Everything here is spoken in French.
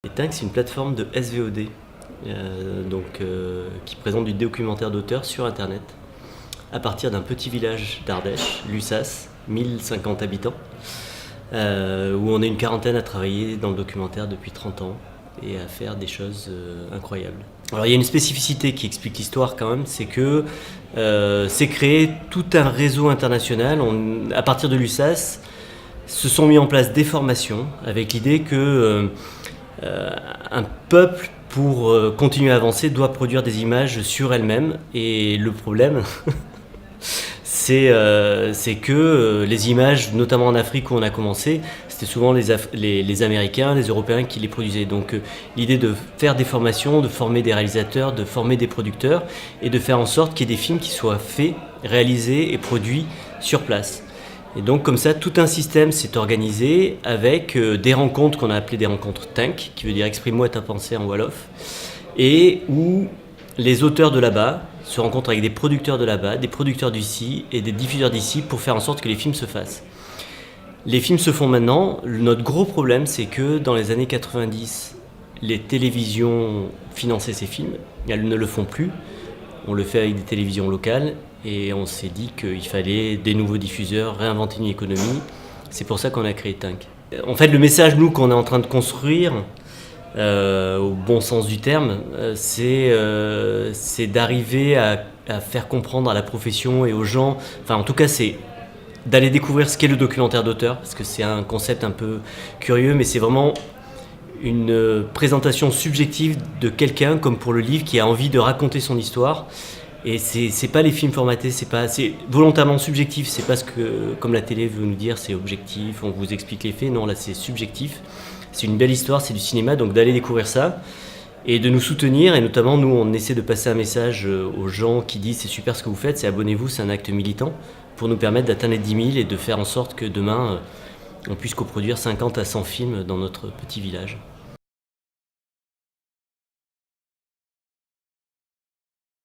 Et Tinc, c'est une plateforme de SVOD, qui présente du documentaire d'auteur sur Internet, à partir d'un petit village d'Ardèche, Lussas, 1050 habitants, où on est une quarantaine à travailler dans le documentaire depuis 30 ans et à faire des choses incroyables. Alors il y a une spécificité qui explique l'histoire quand même, c'est que c'est créé tout un réseau international. À partir de Lussas, se sont mis en place des formations avec l'idée que un peuple, pour continuer à avancer, doit produire des images sur elle-même. Et le problème, c'est que les images, notamment en Afrique où on a commencé, c'était souvent les Américains, les Européens qui les produisaient. Donc l'idée de faire des formations, de former des réalisateurs, de former des producteurs, et de faire en sorte qu'il y ait des films qui soient faits, réalisés et produits sur place. Et donc comme ça, tout un système s'est organisé avec des rencontres qu'on a appelées des rencontres Tinc, qui veut dire exprime-moi ta pensée en Wolof, et où les auteurs de là-bas se rencontrent avec des producteurs de là-bas, des producteurs d'ici et des diffuseurs d'ici pour faire en sorte que les films se fassent. Les films se font maintenant. Notre gros problème, c'est que dans les années 90, les télévisions finançaient ces films. Elles ne le font plus. On le fait avec des télévisions locales et on s'est dit qu'il fallait des nouveaux diffuseurs, réinventer une économie. C'est pour ça qu'on a créé Tinc. En fait, le message, nous, qu'on est en train de construire, au bon sens du terme, c'est d'arriver à faire comprendre à la profession et aux gens, enfin en tout cas c'est d'aller découvrir ce qu'est le documentaire d'auteur, parce que c'est un concept un peu curieux, mais c'est vraiment une présentation subjective de quelqu'un, comme pour le livre, qui a envie de raconter son histoire. Et c'est pas les films formatés, c'est volontairement subjectif, c'est pas ce que, comme la télé veut nous dire, c'est objectif, on vous explique les faits. Non, là c'est subjectif. C'est une belle histoire, c'est du cinéma, donc d'aller découvrir ça et de nous soutenir. Et notamment, nous, on essaie de passer un message aux gens qui disent c'est super ce que vous faites, c'est abonnez-vous, c'est un acte militant, pour nous permettre d'atteindre les 10 000 et de faire en sorte que demain, on puisse coproduire 50 à 100 films dans notre petit village.